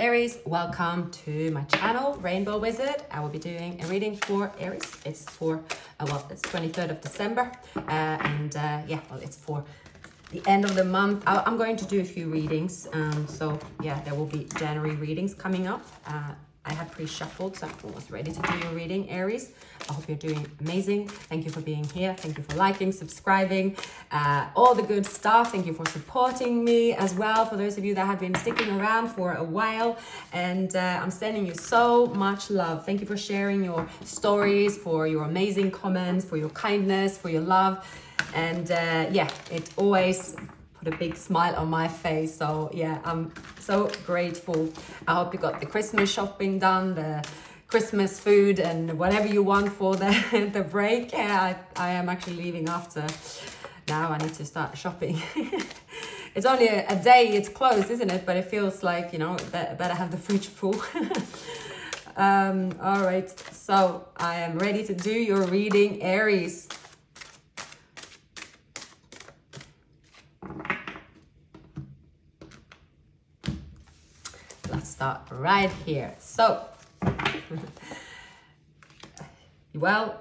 Aries, welcome to my channel, Rainbow Wizard. I will be doing a reading for Aries. It's for, it's 23rd of December. It's for the end of the month. I'm going to do a few readings. There will be January readings coming up. I have pre-shuffled, so I'm almost ready to do your reading, Aries. I hope you're doing amazing. Thank you for being here. Thank you for liking, subscribing, all the good stuff. Thank you for supporting me as well, for those of you that have been sticking around for a while. And I'm sending you so much love. Thank you for sharing your stories, for your amazing comments, for your kindness, for your love. And it always put a big smile on my face. So yeah, I'm so grateful. I hope you got the Christmas shopping done, the Christmas food and whatever you want for the break. Yeah, I am actually leaving after. Now I need to start shopping. It's only a day it's closed, isn't it? But it feels like, better have the fridge full. All right, so I am ready to do your reading, Aries. Let's start right here. So, well,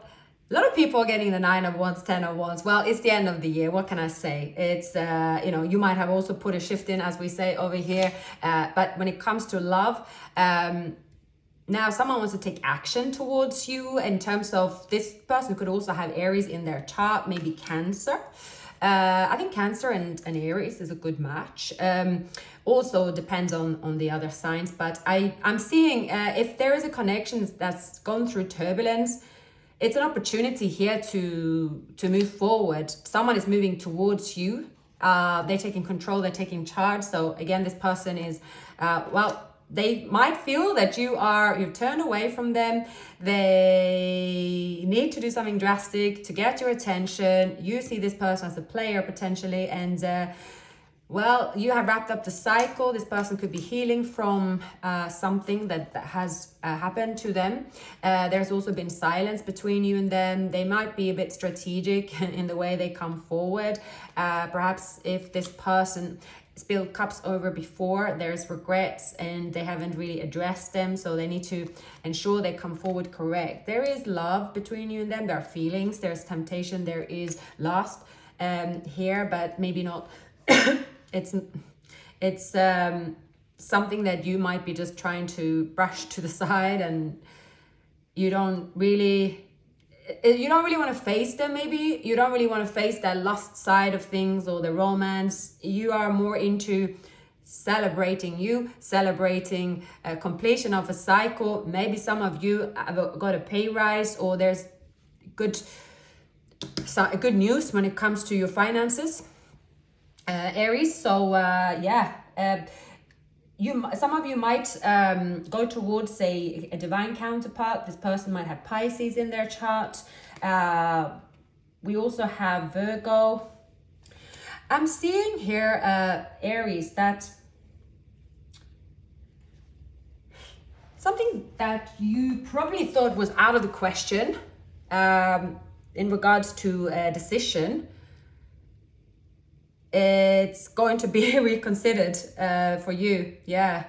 a lot of people are getting the 9 of Wands, 10 of Wands. Well, it's the end of the year. What can I say? It's, you might have also put a shift in, as we say over here. But when it comes to love, now someone wants to take action towards you in terms of this person could also have Aries in their chart, maybe Cancer. I think Cancer and Aries is a good match. Also depends on the other signs, but I'm seeing if there is a connection that's gone through turbulence, it's an opportunity here to move forward. Someone is moving towards you. They're taking control, they're taking charge. So again, this person is, they might feel that you've turned away from them. They need to do something drastic to get your attention. You see this person as a player potentially, and you have wrapped up the cycle. This person could be healing from something that has happened to them. There's also been silence between you and them. They might be a bit strategic in the way they come forward. Perhaps if this person spilled cups over before, there's regrets and they haven't really addressed them, so they need to ensure they come forward correct. There is love between you and them. There are feelings, there's temptation, there is lust here, but maybe not. It's something that you might be just trying to brush to the side, and you don't really want to face them. Maybe you don't really want to face that lust side of things or the romance. You are more into celebrating completion of a cycle. Maybe some of you have got a pay rise, or there's good news when it comes to your finances, Aries. So some of you might go towards a divine counterpart. This person might have Pisces in their chart. We also have Virgo. I'm seeing here, Aries, that something that you probably thought was out of the question in regards to a decision, it's going to be reconsidered for you. Yeah.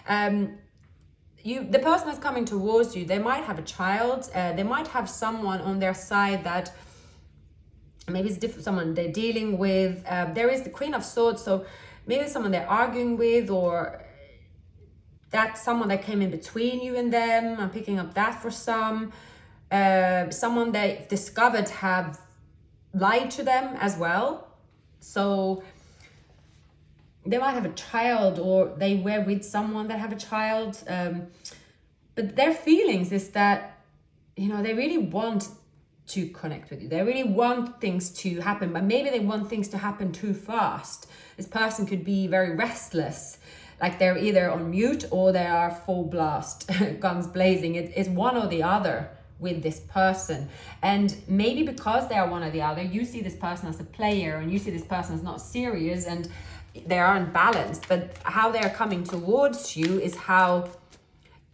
The person that's coming towards you, they might have a child. They might have someone on their side that maybe it's different, someone they're dealing with. There is the Queen of Swords, so maybe someone they're arguing with, or that's someone that came in between you and them. I'm picking up that for some. Someone they discovered have lied to them as well. So they might have a child, or they were with someone that have a child. But their feelings is that, they really want to connect with you. They really want things to happen, but maybe they want things to happen too fast. This person could be very restless, like they're either on mute or they are full blast, guns blazing. It's one or the other with this person. And maybe because they are one or the other, you see this person as a player and you see this person as not serious, and they are unbalanced. But how they're coming towards you is how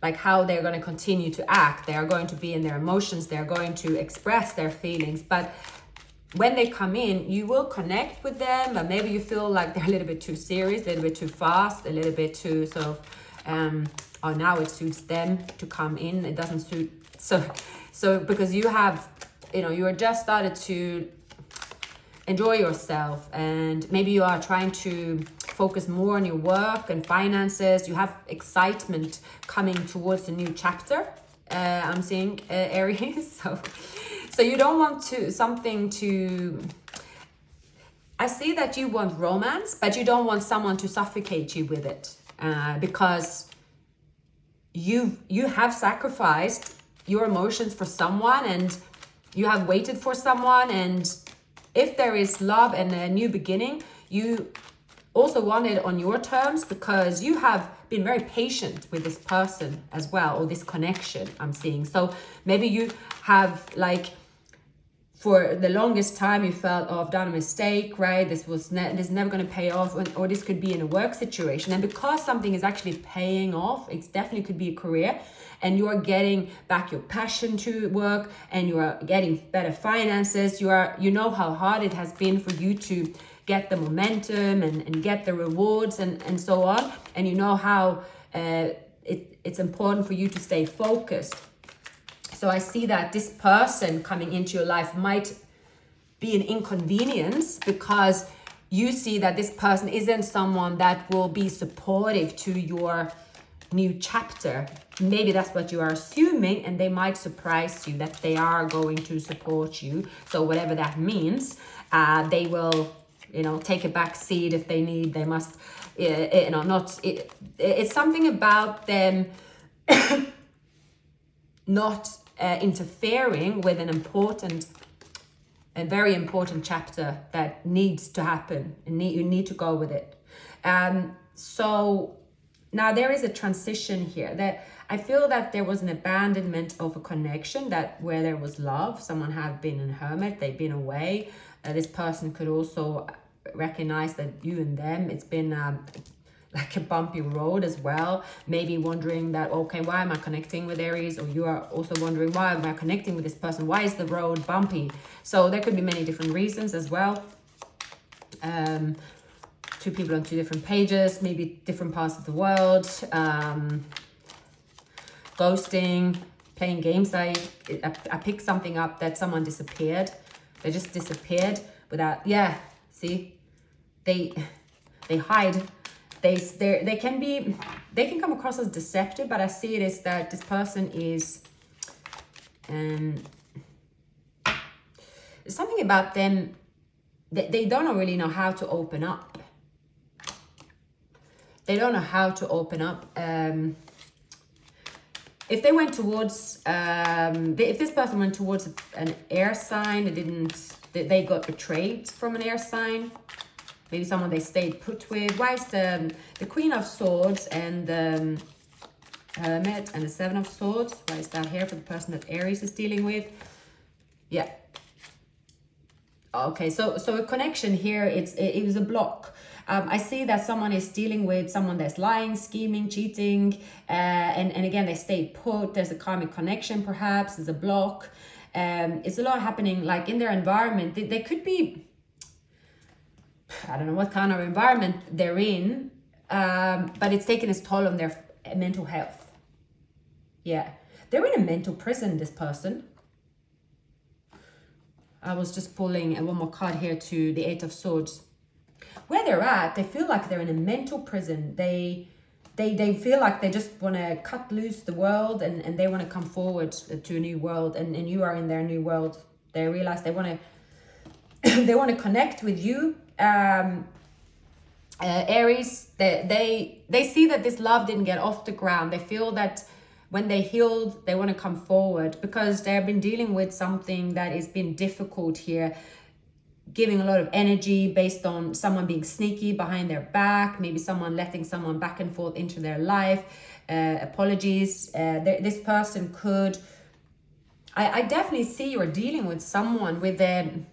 they're going to continue to act. They are going to be in their emotions. They're going to express their feelings. But when they come in, you will connect with them, but maybe you feel like they're a little bit too serious, a little bit too fast, a little bit too sort of, oh, now it suits them to come in. It doesn't suit. So because you have, you are just started to enjoy yourself, and maybe you are trying to focus more on your work and finances. You have excitement coming towards a new chapter. I'm seeing Aries. So you don't want something to. I see that you want romance, but you don't want someone to suffocate you with it, because you have sacrificed your emotions for someone, and you have waited for someone, and if there is love and a new beginning, you also want it on your terms, because you have been very patient with this person as well, or this connection I'm seeing. So maybe you have, like, for the longest time you felt, oh, I've done a mistake, right? This is never going to pay off, or this could be in a work situation. And because something is actually paying off, it definitely could be a career, and you are getting back your passion to work, and you are getting better finances. You know how hard it has been for you to get the momentum and get the rewards and so on. And you know how it's important for you to stay focused. So I see that this person coming into your life might be an inconvenience, because you see that this person isn't someone that will be supportive to your new chapter. Maybe that's what you are assuming, and they might surprise you that they are going to support you. So whatever that means, they will, take a back seat if they need. They must, it's something about them not interfering with a very important chapter that needs to happen, and you need to go with it. So now there is a transition here, that I feel that there was an abandonment of a connection, that where there was love, someone had been a hermit, they've been away. This person could also recognize that you and them, it's been like a bumpy road as well. Maybe wondering that, okay, why am I connecting with Aries? Or you are also wondering, why am I connecting with this person? Why is the road bumpy? So there could be many different reasons as well. Two people on two different pages, maybe different parts of the world. Ghosting, playing games. I picked something up that someone disappeared. They just disappeared without, see, they hide. They can come across as deceptive, but I see it as that this person is, there's something about them that they don't really know how to open up. They don't know how to open up. If they went towards, if this person went towards an air sign, they got betrayed from an air sign. Maybe someone they stayed put with. Why is the Queen of Swords and the Hermit and the Seven of Swords? Why is that here for the person that Aries is dealing with? Yeah. Okay, so a connection here, it was a block. I see that someone is dealing with someone that's lying, scheming, cheating, and again, they stayed put. There's a karmic connection, perhaps. There's a block. It's a lot happening, like in their environment. They could be, I don't know what kind of environment they're in, but it's taken its toll on their mental health. Yeah, they're in a mental prison, this person. I was just pulling one more card here to the Eight of Swords. Where they're at, they feel like they're in a mental prison. They feel like they just want to cut loose the world, and they want to come forward to a new world, and you are in their new world. They realize they want to they want to connect with you. Aries, they see that this love didn't get off the ground. They feel that when they healed, they want to come forward, because they have been dealing with something that has been difficult here, giving a lot of energy based on someone being sneaky behind their back, maybe someone letting someone back and forth into their life. Apologies. This person could, I definitely see you're dealing with someone with them.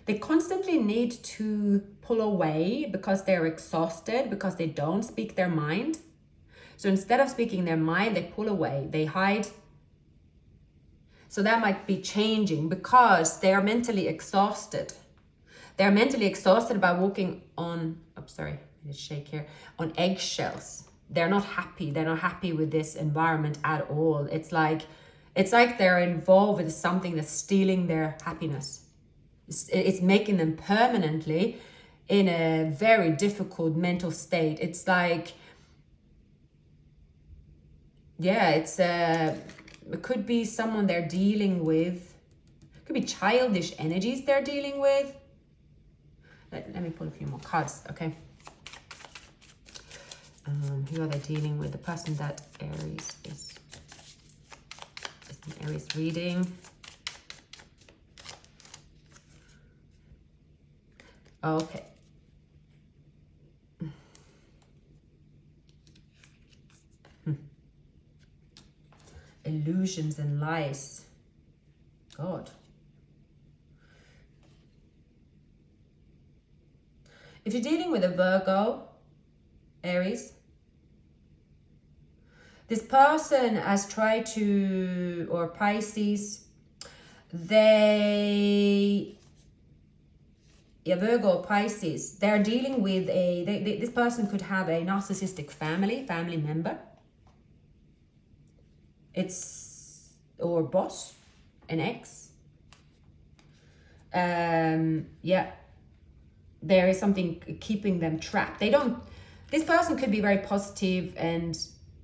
They constantly need to pull away because they're exhausted, because they don't speak their mind. So instead of speaking their mind, they pull away, they hide. So that might be changing because they are mentally exhausted. They're mentally exhausted by walking on, oh, sorry, I need to shake here, on eggshells. They're not happy. They're not happy with this environment at all. It's like they're involved with something that's stealing their happiness. It's making them permanently in a very difficult mental state. It's like, yeah, it could be someone they're dealing with. It could be childish energies they're dealing with. Let me pull a few more cards, okay? Who are they dealing with? The person that Aries is an Aries reading. Okay. Illusions and lies. God. If you're dealing with a Virgo, Aries, this person has tried to, or Pisces, Virgo or Pisces, they're dealing with this person could have a narcissistic family member. Or boss, an ex. Yeah. There is something keeping them trapped. This person could be very positive and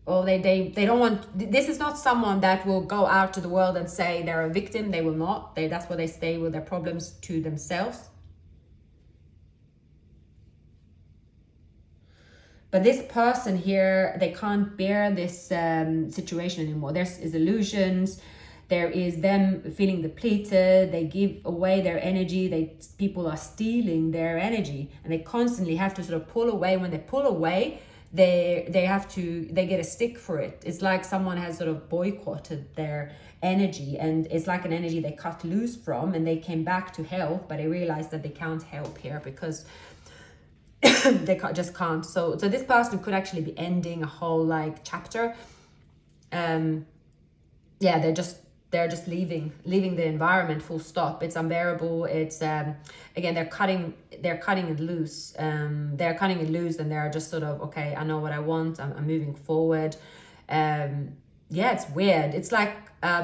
they don't want, this is not someone that will go out to the world and say they're a victim. They will not. That's why they stay with their problems to themselves. But this person here, they can't bear this situation anymore. There's illusions. There is them feeling depleted. They give away their energy. People are stealing their energy, and they constantly have to sort of pull away. When they pull away, they get a stick for it. It's like someone has sort of boycotted their energy, and it's like an energy they cut loose from, and they came back to help, but they realized that they can't help here because they just can't. So this person could actually be ending a whole like chapter. Yeah, they're just leaving the environment, full stop. It's unbearable. It's again, they're cutting it loose. They're cutting it loose, and they're just sort of, okay, I know what I want. I'm moving forward. Yeah, it's weird. It's like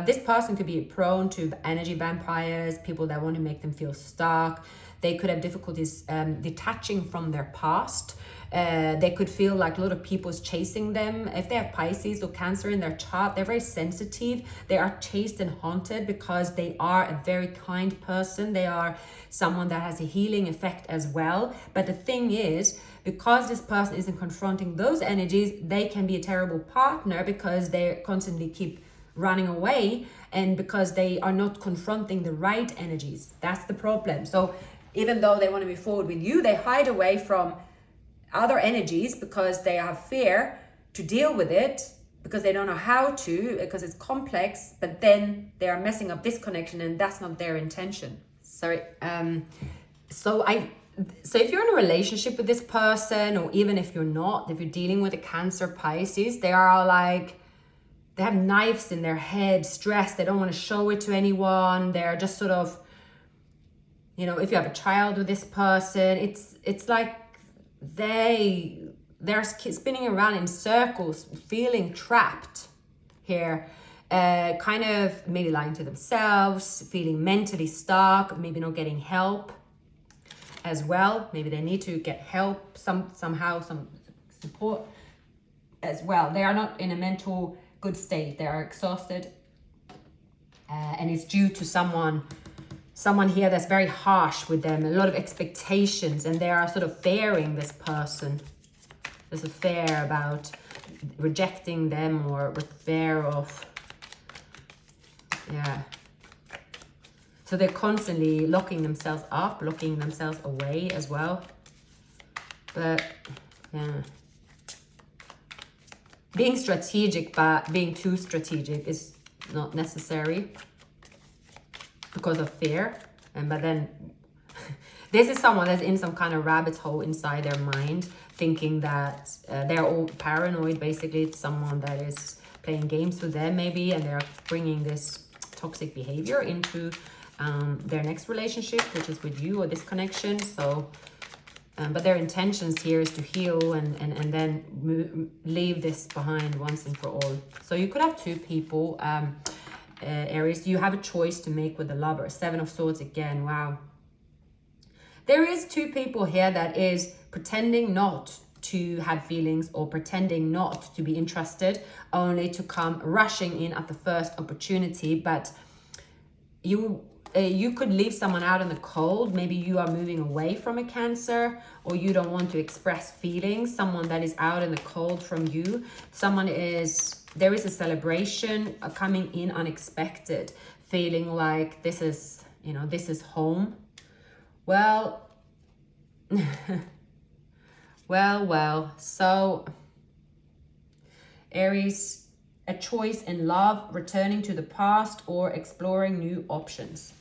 this person could be prone to energy vampires, people that want to make them feel stuck. They could have difficulties detaching from their past. They could feel like a lot of people is chasing them. If they have Pisces or Cancer in their chart, they're very sensitive. They are chased and haunted because they are a very kind person. They are someone that has a healing effect as well. But the thing is, because this person isn't confronting those energies, they can be a terrible partner because they constantly keep running away, and because they are not confronting the right energies. That's the problem. So even though they want to move forward with you, they hide away from other energies because they have fear to deal with it, because they don't know how to, because it's complex, but then they are messing up this connection, and that's not their intention. Sorry. So if you're in a relationship with this person, or even if you're not, if you're dealing with a Cancer, Pisces, they are like, they have knives in their head, stressed. They don't want to show it to anyone. They're just sort of, you know, if you have a child with this person, it's like they're spinning around in circles, feeling trapped here, kind of maybe lying to themselves, feeling mentally stuck, maybe not getting help as well. Maybe they need to get help somehow, some support as well. They are not in a mental good state. They are exhausted, and it's due to someone here that's very harsh with them, a lot of expectations, and they are sort of fearing this person. There's a fear about rejecting them, or with fear of, yeah. So they're constantly locking themselves up, locking themselves away as well. But yeah, being strategic, but being too strategic is not necessary because of fear. But then this is someone that's in some kind of rabbit hole inside their mind, thinking that they're all paranoid. Basically, it's someone that is playing games with them maybe, and they're bringing this toxic behavior into their next relationship, which is with you or this connection. So, but their intentions here is to heal and then leave this behind once and for all. So you could have two people, Aries. You have a choice to make with the Lover. 7 of Swords again. Wow. There is two people here that is pretending not to have feelings or pretending not to be interested, only to come rushing in at the first opportunity. But you could leave someone out in the cold. Maybe you are moving away from a Cancer, or you don't want to express feelings. Someone that is out in the cold from you. There is a celebration coming in unexpected, feeling like this is, this is home. Well, well. So, Aries, a choice in love, returning to the past, or exploring new options.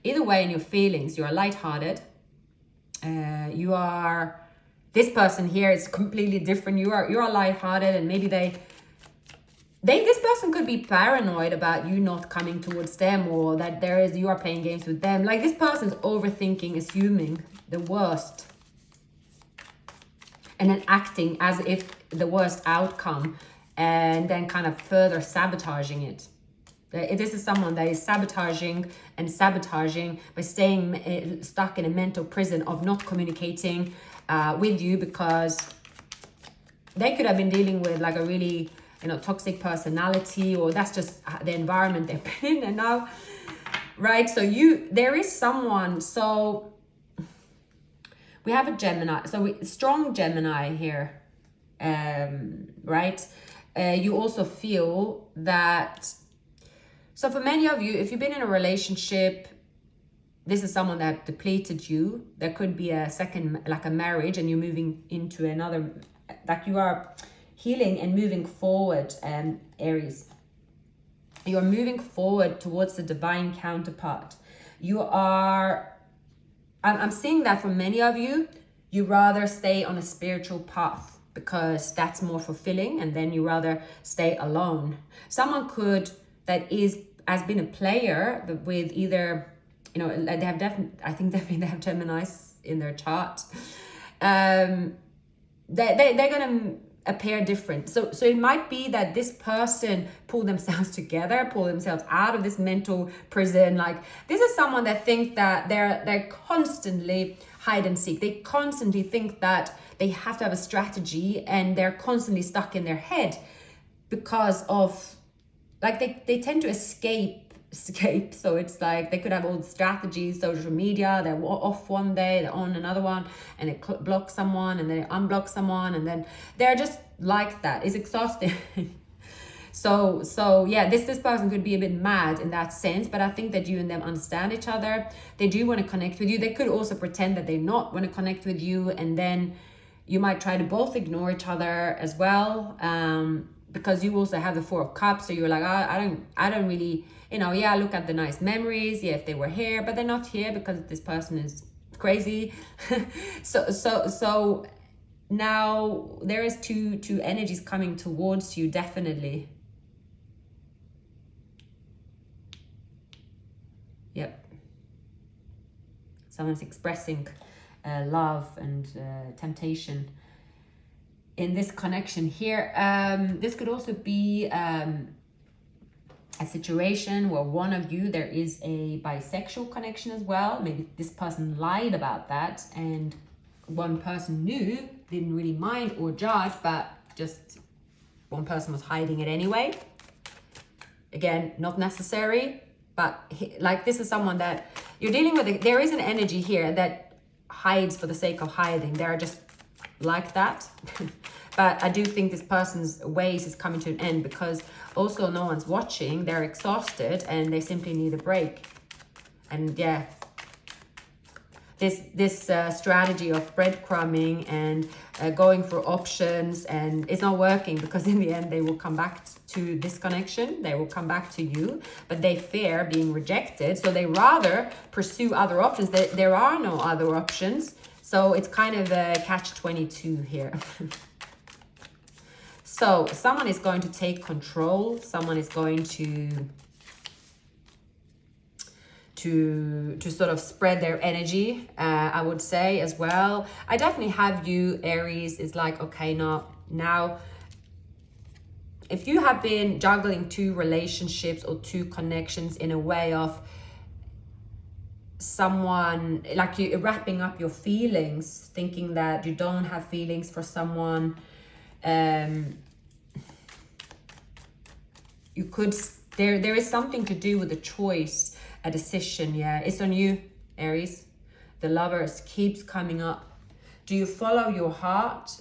Either way, in your feelings, you are lighthearted. This person here is completely different. You are lighthearted, and maybe this person could be paranoid about you not coming towards them, or that you are playing games with them. Like, this person's overthinking, assuming the worst, and then acting as if the worst outcome, and then kind of further sabotaging it. This is someone that is sabotaging by staying stuck in a mental prison of not communicating with you, because they could have been dealing with like a really toxic personality, or that's just the environment they've been in. And now, right, so there is someone. So we have a Gemini, strong Gemini here, right? You also feel that, so for many of you, if you've been in a relationship, this is someone that depleted you. There could be a second, like a marriage, and you're moving into another, like you are healing and moving forward, Aries. You are moving forward towards the divine counterpart. I'm seeing that for many of you, you rather stay on a spiritual path because that's more fulfilling, and then you rather stay alone. Someone has been a player with either, they have definitely they have Geminis in their chart. They're gonna appear different. So it might be that this person pull themselves together, pull themselves out of this mental prison. Like, this is someone that thinks that they're constantly hide and seek. They constantly think that they have to have a strategy, and they're constantly stuck in their head because of, like, they tend to escape. So it's like they could have all the strategies, social media, they're off one day, they're on another one, and they block someone, and then they unblock someone, and then they're just like that. It's exhausting. So yeah, this person could be a bit mad in that sense, but I think that you and them understand each other. They do want to connect with you. They could also pretend that they not want to connect with you, and then you might try to both ignore each other as well, because you also have the 4 of Cups. So you're like, I don't really, I look at the nice memories, if they were here, but they're not here because this person is crazy. so now there is two energies coming towards you, definitely. Yep. Someone's expressing love and temptation in this connection here. This could also be a situation where one of you, there is a bisexual connection as well. Maybe this person lied about that, and one person knew, didn't really mind or judge, but just one person was hiding it anyway. Again, not necessary, but like, this is someone that you're dealing with. There is an energy here that hides for the sake of hiding. They're just like that. But I do think this person's ways is coming to an end, because also no one's watching. They're exhausted and they simply need a break. And yeah, this strategy of breadcrumbing and going for options, and it's not working, because in the end they will come back to this connection. They will come back to you, but they fear being rejected, so they rather pursue other options. There are no other options, so it's kind of a catch-22 here. So someone is going to take control. Someone is going to sort of spread their energy, I would say as well. I definitely have you, Aries, is like, okay, now, if you have been juggling 2 relationships or 2 connections in a way of someone, like you wrapping up your feelings, thinking that you don't have feelings for someone, you could, there is something to do with a choice, a decision. Yeah, it's on you, Aries. The Lovers keeps coming up. Do you follow your heart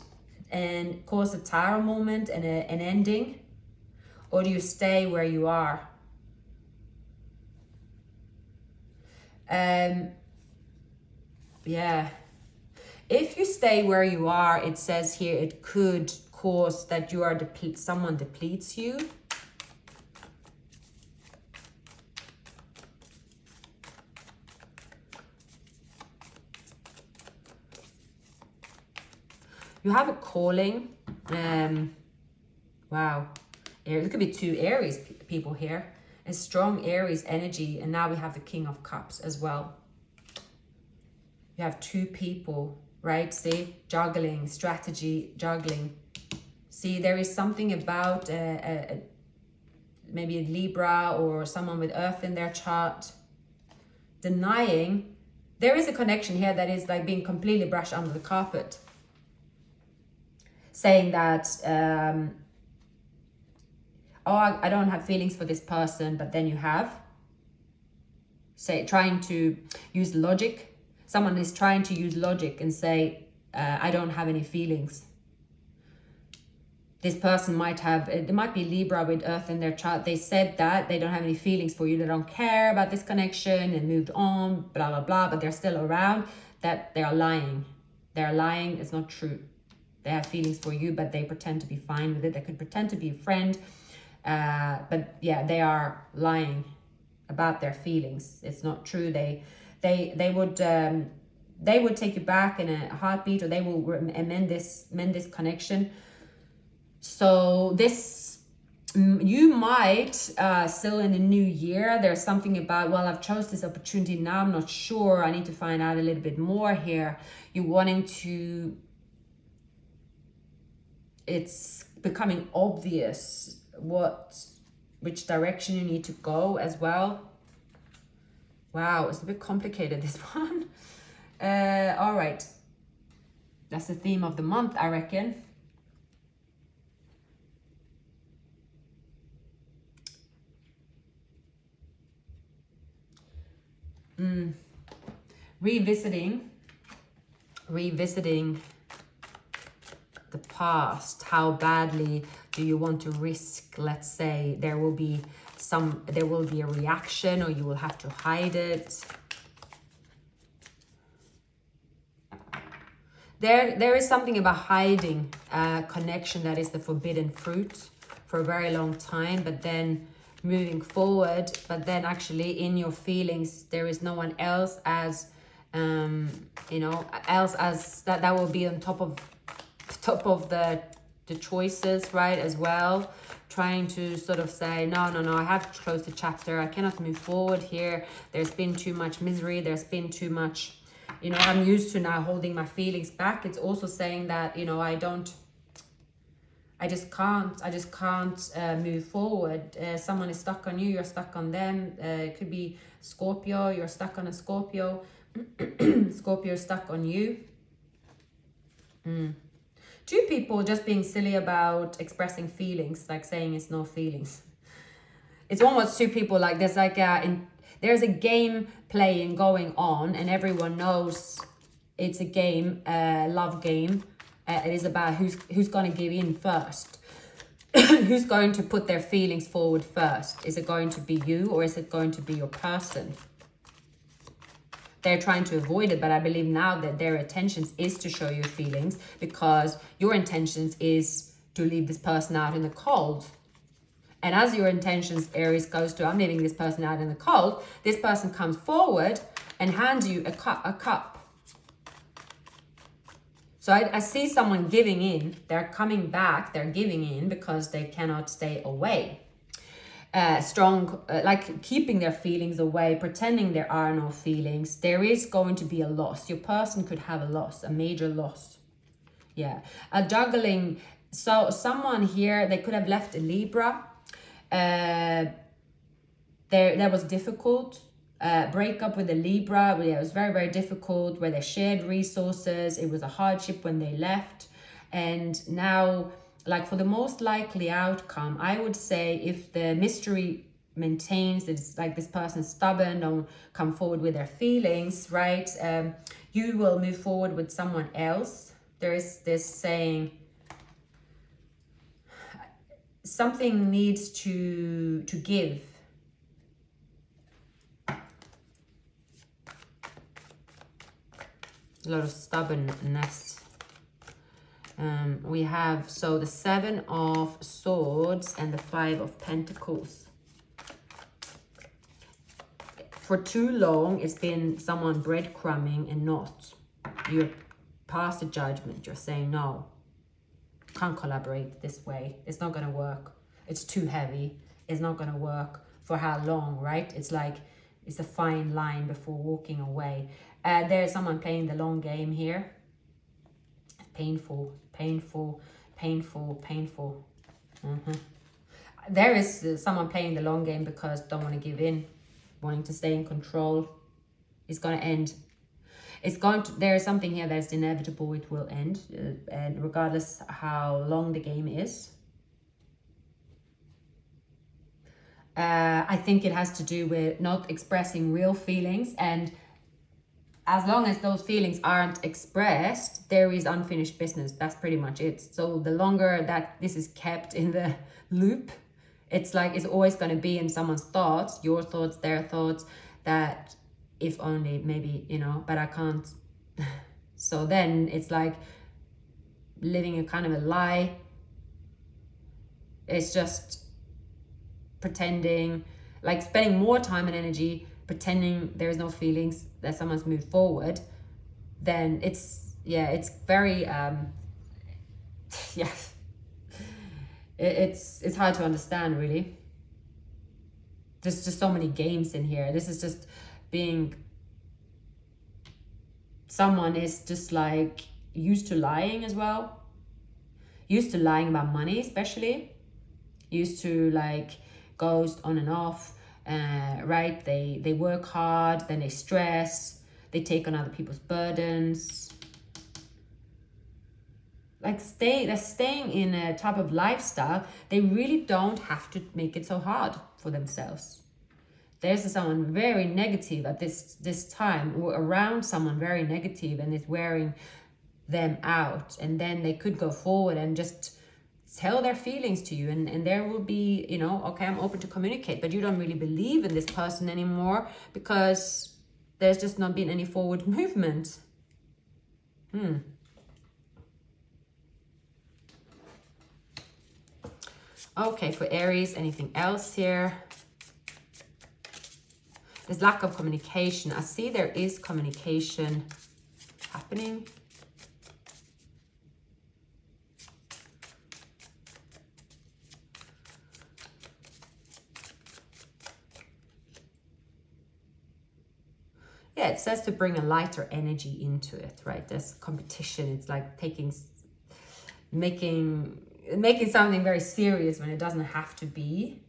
and cause a tower moment and an ending, or do you stay where you are? Yeah, if you stay where you are, it says here it could cause that you are someone depletes you. You have a calling. Wow. There could be 2 Aries people here. A strong Aries energy. And now we have the King of Cups as well. You have 2 people, right? See, juggling, strategy, juggling. See, there is something about maybe a Libra or someone with Earth in their chart. Denying. There is a connection here that is like being completely brushed under the carpet. Saying that, oh, I don't have feelings for this person, but then you have. Trying to use logic. Someone is trying to use logic and say, I don't have any feelings. This person might have, it might be Libra with Earth in their chart. They said that they don't have any feelings for you. They don't care about this connection and moved on, blah, blah, blah, but they're still around. That they are lying. They're lying. It's not true. They have feelings for you, but they pretend to be fine with it. They could pretend to be a friend. But yeah, they are lying about their feelings. It's not true. They would take you back in a heartbeat, or they will mend this connection. So this, you might still in the new year, there's something about, well, I've chose this opportunity now, I'm not sure, I need to find out a little bit more here. You're wanting to, it's becoming obvious which direction you need to go as well. Wow, it's a bit complicated, this one. All right. That's the theme of the month, I reckon. Revisiting the past. How badly do you want to risk? Let's say there will be a reaction, or you will have to hide it. There is something about hiding a connection that is the forbidden fruit for a very long time, but then moving forward, but then actually in your feelings there is no one else as that will be on top of the choices, right, as well, trying to sort of say no, I have to close the chapter, I cannot move forward here, there's been too much misery, there's been too much, I'm used to now holding my feelings back. It's also saying that I just can't move forward. Someone is stuck on you, you're stuck on them. It could be Scorpio, you're stuck on a Scorpio. Scorpio is stuck on you. 2 people just being silly about expressing feelings, like saying it's no feelings. It's almost 2 people, like there's a game playing going on, and everyone knows it's a game, love game. It is about who's going to give in first. Who's going to put their feelings forward first? Is it going to be you, or is it going to be your person? They're trying to avoid it, but I believe now that their intentions is to show your feelings, because your intentions is to leave this person out in the cold. And as your intentions, Aries, goes to, I'm leaving this person out in the cold, this person comes forward and hands you a cup. So I see someone giving in. They're coming back. They're giving in because they cannot stay away. Like keeping their feelings away, pretending there are no feelings. There is going to be a loss. Your person could have a loss, a major loss. Yeah, a juggling. So someone here, they could have left a Libra. That was difficult. Break up with a Libra, it was very, very difficult, where they shared resources. It was a hardship when they left. And now, like, for the most likely outcome, I would say, if the mystery maintains, it's like this person is stubborn, don't come forward with their feelings, right? You will move forward with someone else. There is this saying, something needs to give. A lot of stubbornness. We have, so the 7 of Swords and the 5 of Pentacles. For too long, it's been someone breadcrumbing and not. You're past the judgment. You're saying, no, can't collaborate this way. It's not going to work. It's too heavy. It's not going to work. For how long, right? It's like, it's a fine line before walking away. There's someone playing the long game here. Painful, painful, painful, painful. There is someone playing the long game because don't want to give in, wanting to stay in control. It's going to end. It's going to, there is something here that's inevitable. It will end, and regardless how long the game is. I think it has to do with not expressing real feelings, and as long as those feelings aren't expressed, there is unfinished business. That's pretty much it. So the longer that this is kept in the loop, it's like it's always going to be in someone's thoughts, your thoughts, their thoughts, that if only, maybe, you know, but I can't. So then it's like living a kind of a lie. It's just pretending, like spending more time and energy pretending there's no feelings, that someone's moved forward. Then it's, yeah, it's very yeah, it's hard to understand, really. There's just so many games in here. This is just being, someone is just like used to lying as well, used to lying about money, especially used to like goes on and off. Right, they work hard, then they stress, they take on other people's burdens. Like they're staying in a type of lifestyle. They really don't have to make it so hard for themselves. There's someone very negative at this time, or around someone very negative, and is wearing them out. And then they could go forward and just tell their feelings to you, and there will be, you know, okay, I'm open to communicate, but you don't really believe in this person anymore because there's just not been any forward movement. Okay, for Aries, anything else here? There's lack of communication. I see there is communication happening. Yeah, it says to bring a lighter energy into it, right? There's competition. It's like making something very serious when it doesn't have to be.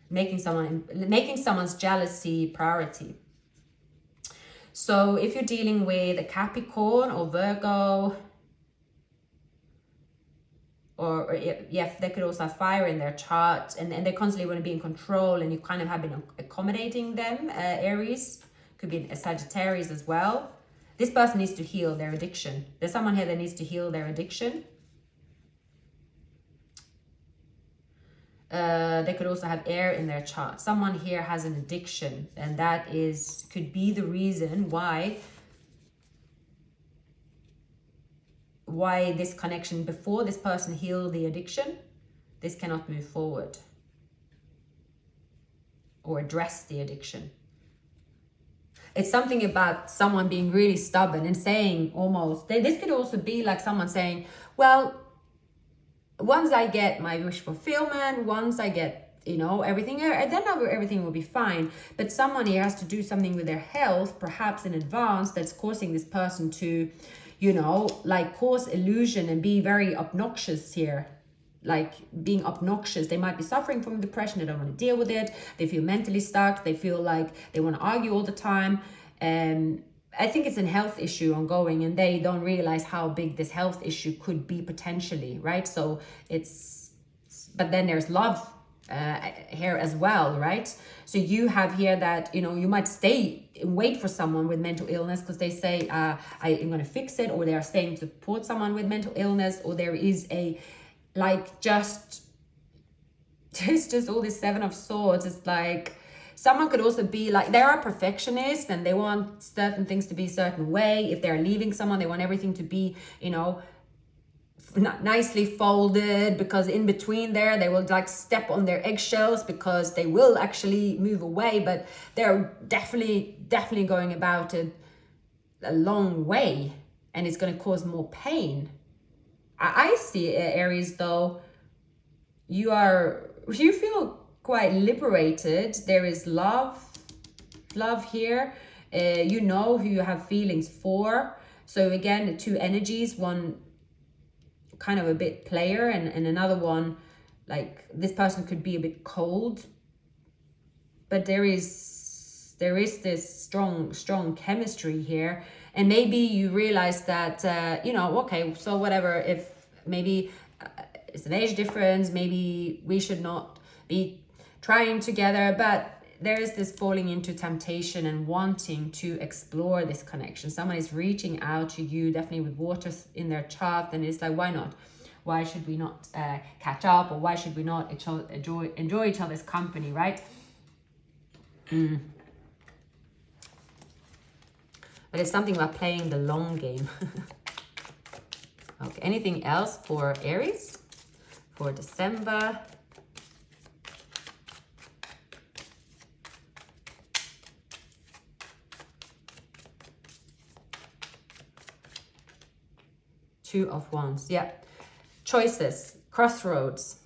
Making someone's jealousy priority. So if you're dealing with a Capricorn or Virgo, or yeah, they could also have fire in their chart, and they constantly want to be in control, and you kind of have been accommodating them. Aries, could be a Sagittarius as well. This person needs to heal their addiction. There's someone here that needs to heal their addiction. They could also have air in their chart. Someone here has an addiction, and that could be the reason why this connection, before this person healed the addiction, this cannot move forward. or address the addiction. It's something about someone being really stubborn and saying almost, this could also be like someone saying, well, once I get my wish fulfillment, once I get, everything, then everything will be fine. But someone here has to do something with their health, perhaps in advance, that's causing this person to, cause illusion and be very obnoxious here. Like being obnoxious. They might be suffering from depression. They don't want to deal with it. They feel mentally stuck. They feel like they want to argue all the time. I think it's a health issue ongoing, and they don't realize how big this health issue could be potentially, right? So but then there's love here as well, right? So you have here that, you might stay and wait for someone with mental illness because they say, I'm going to fix it, or they are staying to support someone with mental illness, or there is there's just all this Seven of Swords. It's like someone could also be like, they are perfectionists and they want certain things to be a certain way. If they're leaving someone, they want everything to be, nicely folded, because in between there, they will like step on their eggshells because they will actually move away, but they're definitely going about it a long way, and it's going to cause more pain. I see, Aries, though, you feel quite liberated. There is love here. You know who you have feelings for. So again, the two energies, one kind of a bit player, and another one, like this person could be a bit cold. But there is this strong chemistry here. And maybe you realize that, okay, so whatever, if maybe it's an age difference, maybe we should not be trying together, but there is this falling into temptation and wanting to explore this connection. Someone is reaching out to you, definitely with water in their chart, and it's like, why not? Why should we not catch up, or why should we not enjoy each other's company, right? But it's something about playing the long game. Okay, anything else for Aries for December? Two of Wands, yeah. Choices, crossroads.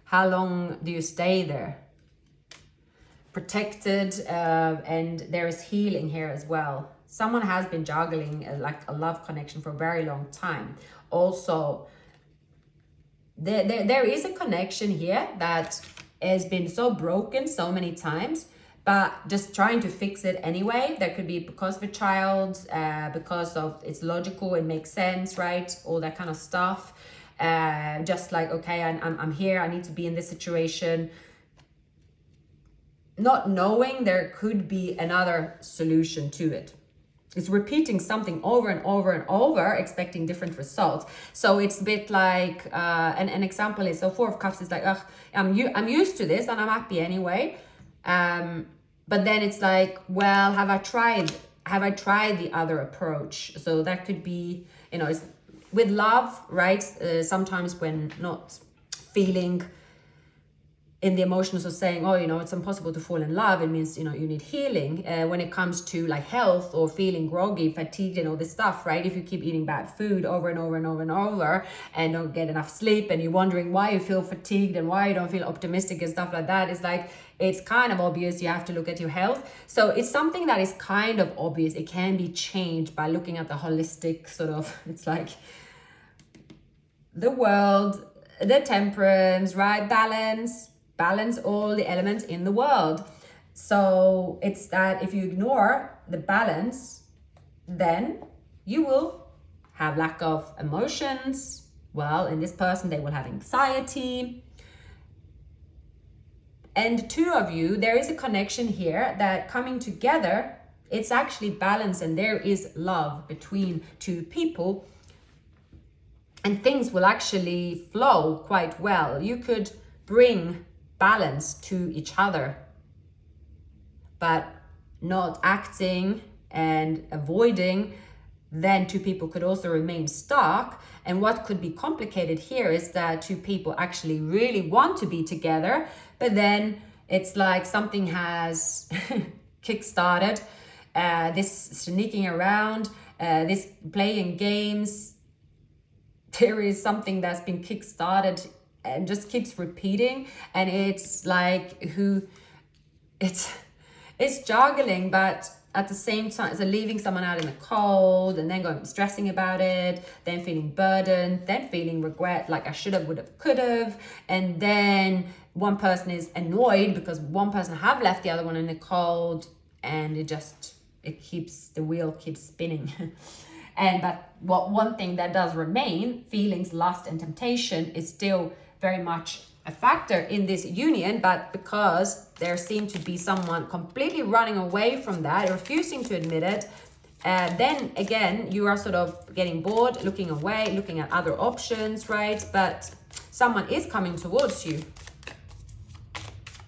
How long do you stay there? Protected, and there is healing here as well. Someone has been juggling like a love connection for a very long time. Also, there is a connection here that has been so broken so many times, but just trying to fix it anyway. That could be because of a child, because of it's logical, it makes sense, right? All that kind of stuff. Just like, okay, I'm here, I need to be in this situation. Not knowing there could be another solution to it. It's repeating something over and over and over, expecting different results. So it's a bit like, an example is, so Four of Cups is like, ugh, I'm used to this and I'm happy anyway. But then it's like, well, have I tried the other approach? So that could be, it's with love, right? Sometimes when not feeling in the emotions of saying, oh, it's impossible to fall in love, it means, you need healing. When it comes to like health or feeling groggy, fatigued and all this stuff, right? If you keep eating bad food over and over and over and over and don't get enough sleep, and you're wondering why you feel fatigued and why you don't feel optimistic and stuff like that, it's like, it's kind of obvious. You have to look at your health. So it's something that is kind of obvious. It can be changed by looking at the holistic sort of, it's like the world, the temperance, right? Balance all the elements in the world. So it's that if you ignore the balance, then you will have lack of emotions. Well, in this person, they will have anxiety. And two of you, there is a connection here that coming together, it's actually balance, and there is love between two people, and things will actually flow quite well. You could bring balance to each other, but not acting and avoiding, then two people could also remain stuck. And what could be complicated here is that two people actually really want to be together, but then It's like something has kick-started, this sneaking around, this playing games. There is something that's been kick-started and just keeps repeating, and it's like it's juggling, but at the same time, so leaving someone out in the cold, and then going stressing about it, then feeling burdened, then feeling regret, like I should have, would have, could have, and then one person is annoyed because one person have left the other one in the cold, and the wheel keeps spinning. But one thing that does remain, feelings, lust, and temptation, is still very much a factor in this union, but because there seems to be someone completely running away from that, refusing to admit it, then again, you are sort of getting bored, looking away, looking at other options, right? But someone is coming towards you.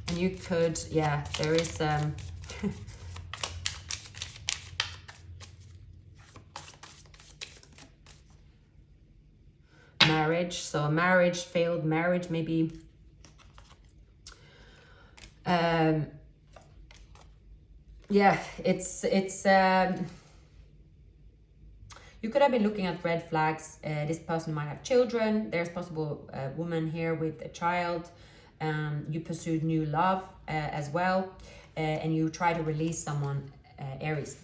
And you could, there is... marriage. So a marriage, failed marriage, maybe. You could have been looking at red flags. This person might have children. There's possible woman here with a child. You pursued new love as well, and you try to release someone, Aries.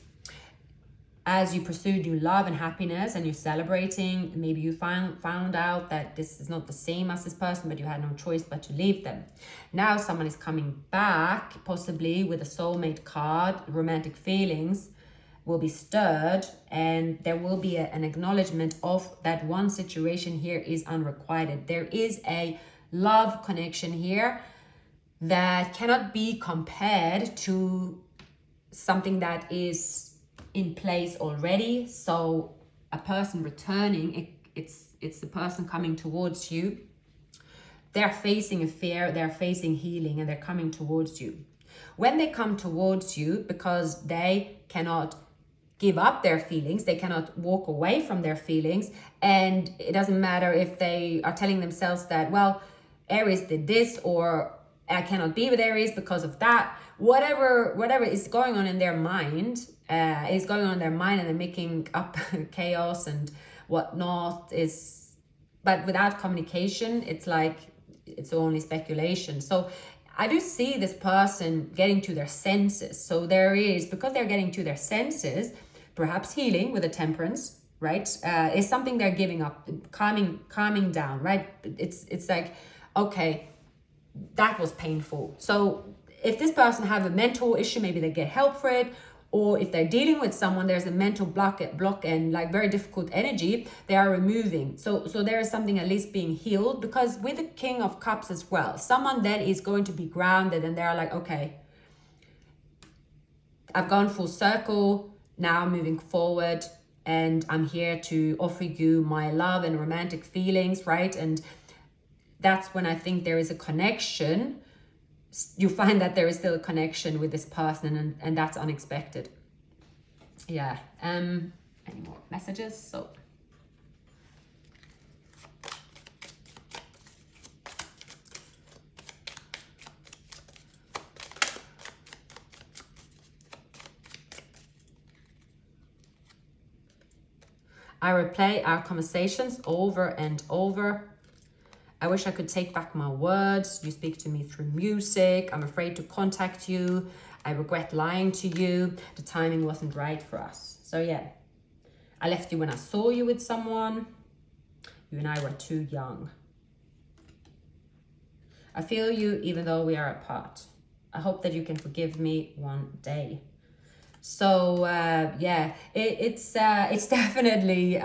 As you pursue new love and happiness, and you're celebrating, maybe you found out that this is not the same as this person, but you had no choice but to leave them. Now someone is coming back, possibly with a soulmate card. Romantic feelings will be stirred, and there will be an acknowledgement of that one situation here is unrequited. There is a love connection here that cannot be compared to something that is in place already. So a person returning, it's the person coming towards you. They're facing a fear, they're facing healing, and they're coming towards you. When they come towards you, because they cannot give up their feelings, they cannot walk away from their feelings, and it doesn't matter if they are telling themselves that, well, Aries did this, or I cannot be with Aries because of that. Whatever is going on in their mind, and they're making up chaos and whatnot, but without communication, it's like it's only speculation. So I do see this person getting to their senses. So because they're getting to their senses, perhaps healing with a temperance, right, is something they're giving up, calming down, right? It's like, okay, that was painful. So if this person have a mental issue, maybe they get help for it. Or if they're dealing with someone, there's a mental block and like very difficult energy, they are removing. So there is something at least being healed, because with the King of Cups as well, someone then is going to be grounded, and they're like, okay, I've gone full circle, now I'm moving forward, and I'm here to offer you my love and romantic feelings, right? And that's when I think there is a connection. You find that there is still a connection with this person, and that's unexpected. Yeah. Any more messages? So I replay our conversations over and over. I wish I could take back my words. You speak to me through music. I'm afraid to contact you. I regret lying to you. The timing wasn't right for us. So yeah, I left you when I saw you with someone. You and I were too young. I feel you even though we are apart. I hope that you can forgive me one day. So yeah, it's definitely...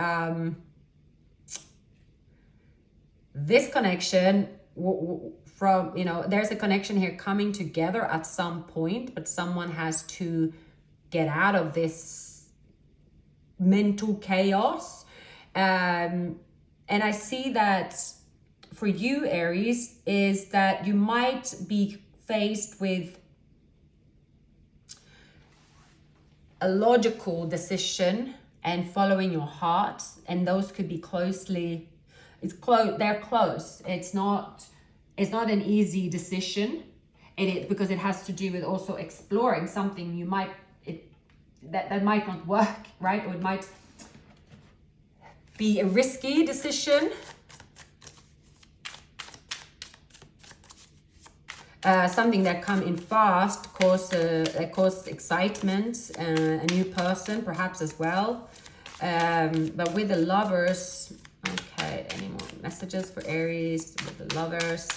this connection from, there's a connection here coming together at some point, but someone has to get out of this mental chaos. And I see that for you, Aries, is that you might be faced with a logical decision and following your heart, and those could be they're close. It's not an easy decision. because it has to do with also exploring something you might, that might not work, right? Or it might be a risky decision. Something that come in fast, cause excitement, a new person perhaps as well. But with the lovers, okay, any more messages for Aries with the lovers?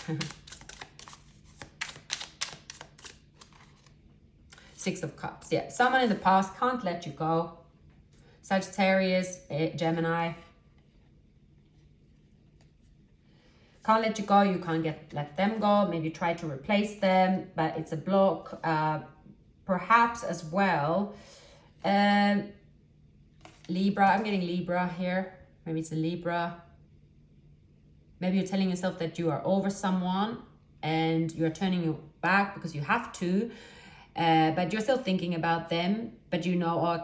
Six of Cups, yeah. Someone in the past can't let you go. Sagittarius, Gemini. Can't let you go, you can't let them go. Maybe try to replace them, but it's a block. Perhaps as well. Libra, I'm getting Libra here. Maybe it's a Libra. Maybe you're telling yourself that you are over someone and you're turning your back because you have to. But you're still thinking about them. But you know, oh,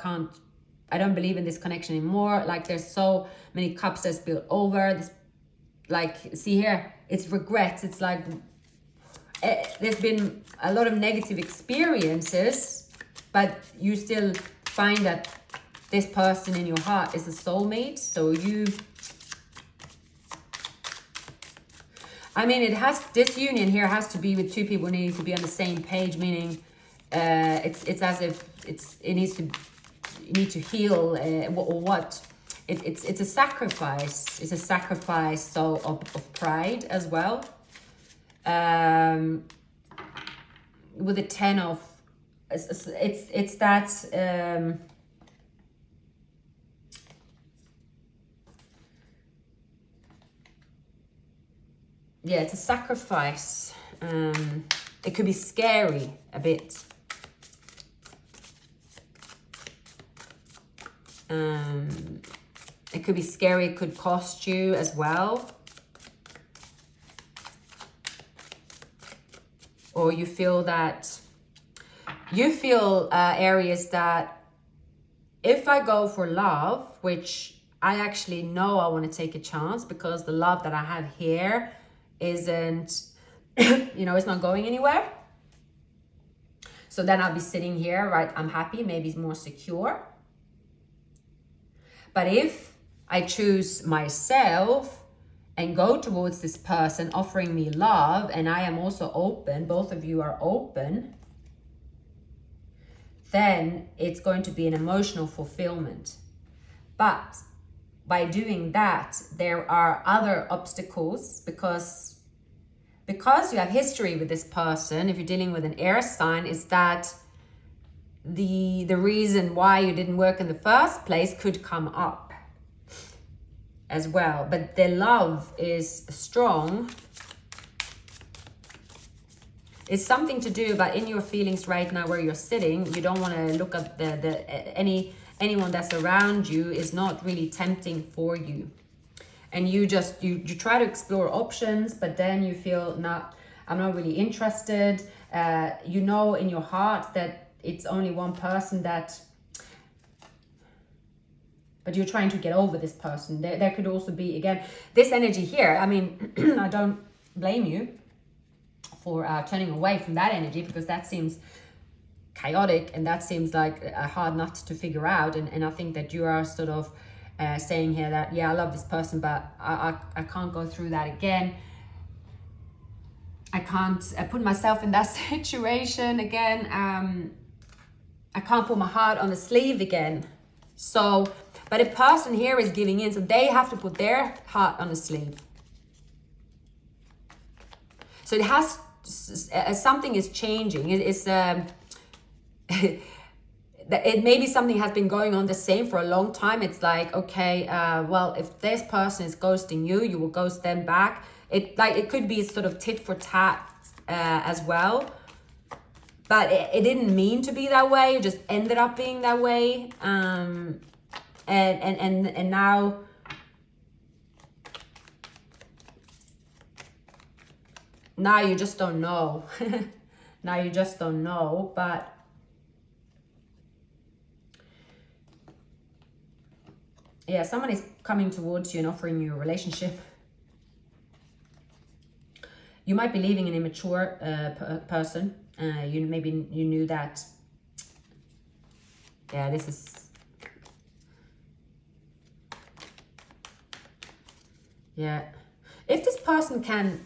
I don't believe in this connection anymore. Like there's so many cups that's built over. This, like, see here, it's regrets. It's like there's been a lot of negative experiences, but you still find that this person in your heart is a soulmate. So I mean, this union here has to be with two people needing to be on the same page, meaning it's as if you need to heal or what. It's a sacrifice. It's a sacrifice of pride as well. With the 10 of, it's that yeah, it's a sacrifice. It could be scary a bit. It could be scary, it could cost you as well. Or you feel Aries, that if I go for love, which I actually know I want to take a chance because the love that I have here isn't, it's not going anywhere. So then I'll be sitting here, right? I'm happy, maybe it's more secure. But if I choose myself and go towards this person offering me love, and I am also open, both of you are open, then it's going to be an emotional fulfillment. But by doing that, there are other obstacles because you have history with this person. If you're dealing with an air sign, is that the reason why you didn't work in the first place could come up as well. But the love is strong. It's something to do, but in your feelings right now where you're sitting, you don't want to look at anyone that's around you is not really tempting for you. And you try to explore options, but then you feel, I'm not really interested. You know in your heart that it's only one person but you're trying to get over this person. There could also be, again, this energy here. I mean, I don't blame you for turning away from that energy, because that seems chaotic and that seems like a hard nut to figure out. And I think that you are sort of saying here that, yeah, I love this person, but I can't go through that again. I can't put myself in that situation again. I can't put my heart on the sleeve again. So, but a person here is giving in, so they have to put their heart on the sleeve. So it has, something is changing. It's it maybe something has been going on the same for a long time. It's like, okay, well, if this person is ghosting you, you will ghost them back. It could be sort of tit for tat as well. But it didn't mean to be that way. It just ended up being that way. And now you just don't know. Now you just don't know. But yeah, someone is coming towards you and offering you a relationship. You might be leaving an immature person. Maybe you knew that. Yeah, this is... Yeah. If this person can...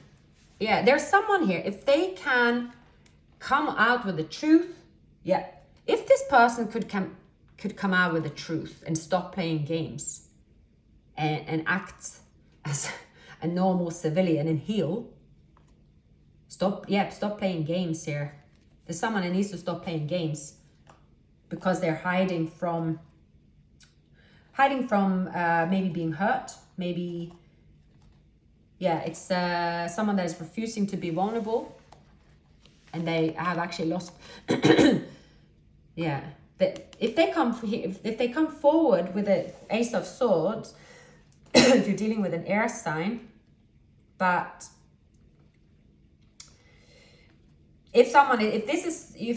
Yeah, there's someone here. If they can come out with the truth. Yeah. If this person could come out with the truth and stop playing games and act as a normal civilian and heal. Stop playing games here. There's someone that needs to stop playing games because they're hiding from maybe being hurt, maybe, yeah, it's someone that is refusing to be vulnerable, and they have actually lost. Yeah, if they come forward with an Ace of Swords, if you're dealing with an air sign, but if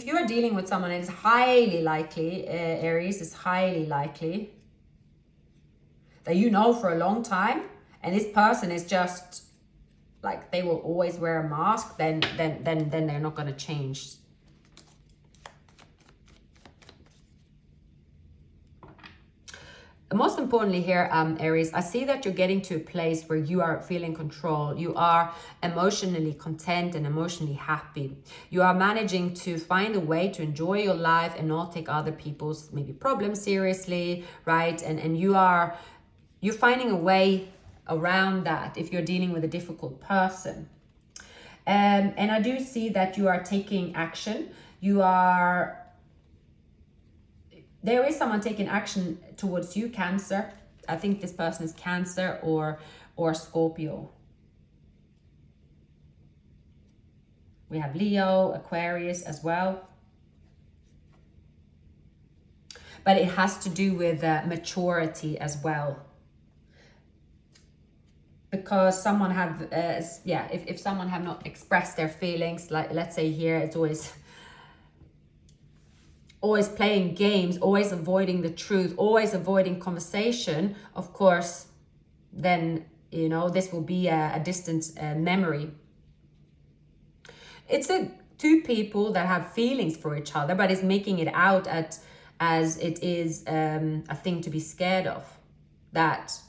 you are dealing with someone, it's highly likely, Aries, is highly likely that you know for a long time, and this person is just like, they will always wear a mask, then they're not going to change. Most importantly here, Aries, I see that you're getting to a place where you are feeling control. You are emotionally content and emotionally happy. You are managing to find a way to enjoy your life and not take other people's maybe problems seriously, right? And you're finding a way around that if you're dealing with a difficult person. And I do see that you are taking action. There is someone taking action towards you, Cancer. I think this person is Cancer or Scorpio. We have Leo, Aquarius as well. But it has to do with maturity as well. Because someone have, if someone have not expressed their feelings, like let's say here, it's always playing games, always avoiding the truth, always avoiding conversation, of course, then, this will be a distant memory. It's two people that have feelings for each other, but is making it out as it is a thing to be scared of. That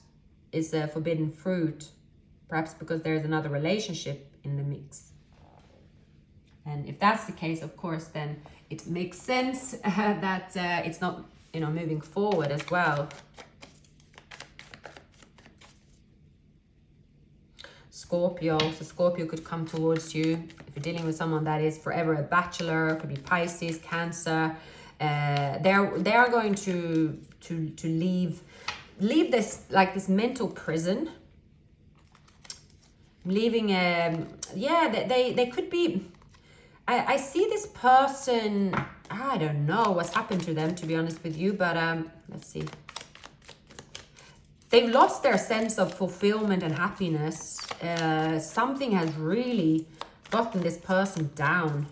is a forbidden fruit, perhaps because there's another relationship in the mix. And if that's the case, of course, then it makes sense that it's not, moving forward as well. Scorpio. So Scorpio could come towards you. If you're dealing with someone that is forever a bachelor, could be Pisces, Cancer. They are going to leave this, like this mental prison. Leaving they could be. I see this person, I don't know what's happened to them, to be honest with you, but let's see. They've lost their sense of fulfillment and happiness. Something has really gotten this person down.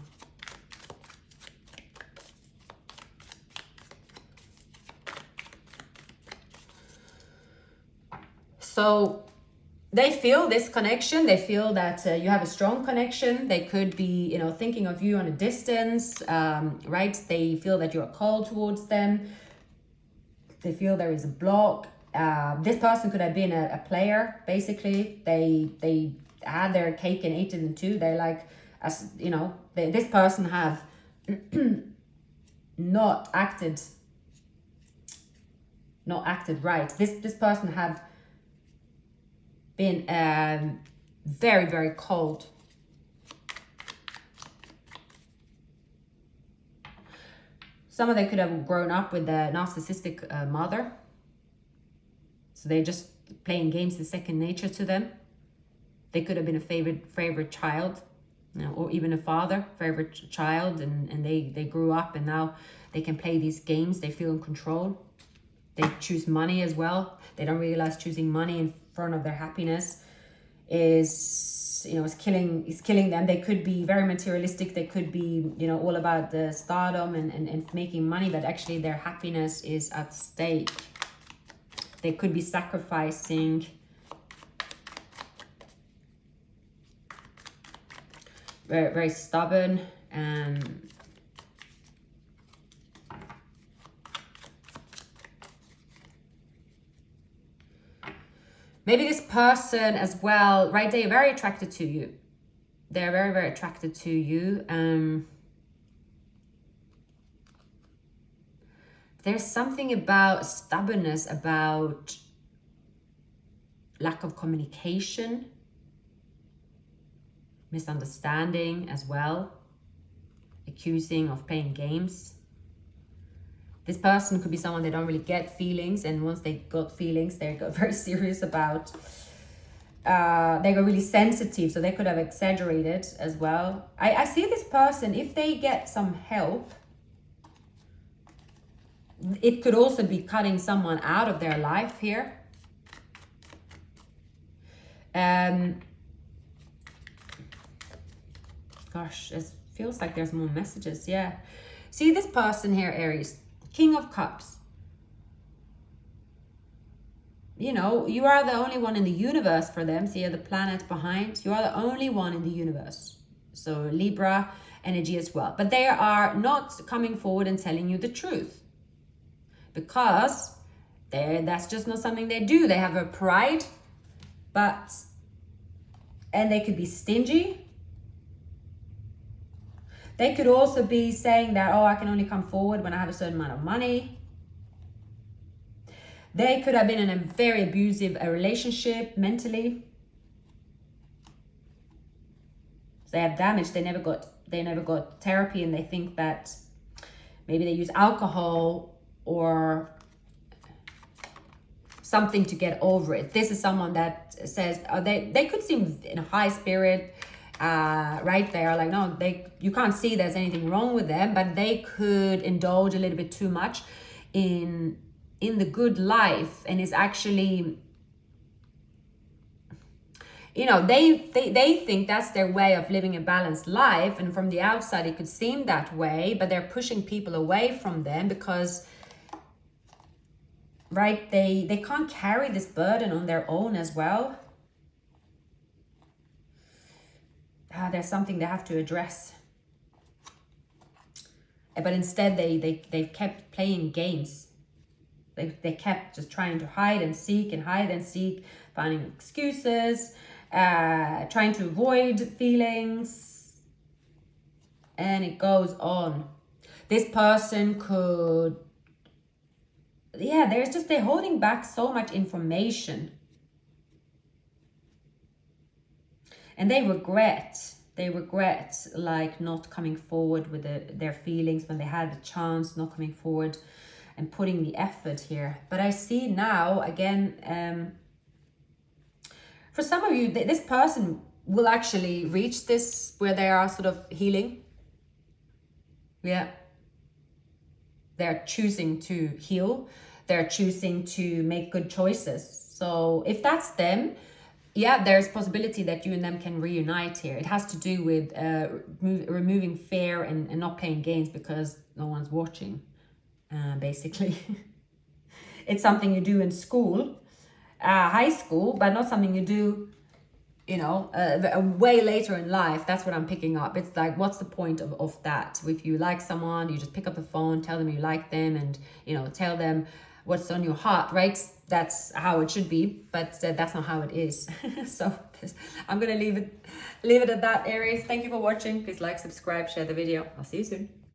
So they feel this connection. They feel that you have a strong connection. They could be, thinking of you on a distance, right? They feel that you are cold towards them. They feel there is a block. This person could have been a player, basically. They had their cake and ate it in two. They like, this person have not acted right. This person have been very, very cold. Some of them could have grown up with a narcissistic mother. So they're just playing games is second nature to them. They could have been a favorite child, or even a favorite child, and they grew up and now they can play these games. They feel in control. They choose money as well. They don't realize choosing money in front of their happiness is killing them. They could be very materialistic. They could be, all about the stardom and making money, but actually their happiness is at stake. They could be sacrificing very, very stubborn. Maybe this person as well, right? They're very attracted to you. They're very, very attracted to you. There's something about stubbornness, about lack of communication, misunderstanding as well, accusing of playing games. This person could be someone they don't really get feelings, and once they got feelings, they got very serious about, they got really sensitive, so they could have exaggerated as well. I see this person, if they get some help, it could also be cutting someone out of their life here. Gosh, it feels like there's more messages. Yeah. See this person here, Aries, King of Cups. You know, you are the only one in the universe for them. See the planet behind? You are the only one in the universe. So Libra energy as well. But they are not coming forward and telling you the truth. Because that's just not something they do. They have a pride, and they could be stingy. They could also be saying that, oh, I can only come forward when I have a certain amount of money. They could have been in a very abusive relationship mentally. They have damage. They never got therapy, and they think that maybe they use alcohol or something to get over it. This is someone that says they could seem in a high spirit, right? They are like, no, you can't see there's anything wrong with them, but they could indulge a little bit too much in the good life, and is actually, you know, they think that's their way of living a balanced life, and from the outside it could seem that way, but they're pushing people away from them because, right, they can't carry this burden on their own as well. There's something they have to address, but instead they kept playing games. They kept just trying to hide and seek, finding excuses, trying to avoid feelings, and it goes on. This person could, they're holding back so much information, and they regret like not coming forward with their feelings when they had the chance, not coming forward and putting the effort here. But I see now again, for some of you, this person will actually reach this where they are sort of healing. Yeah. They're choosing to heal. They're choosing to make good choices. So if that's them, yeah, there's possibility that you and them can reunite here. It has to do with removing fear and not playing games because no one's watching, basically. It's something you do in school, high school, but not something you do, you know, way later in life. That's what I'm picking up. It's like, what's the point of that? If you like someone, you just pick up the phone, tell them you like them, and, you know, tell them what's on your heart, right? That's how it should be, but that's not how it is. So I'm gonna leave it at that, Aries. Thank you for watching. Please like, subscribe, share the video. I'll see you soon.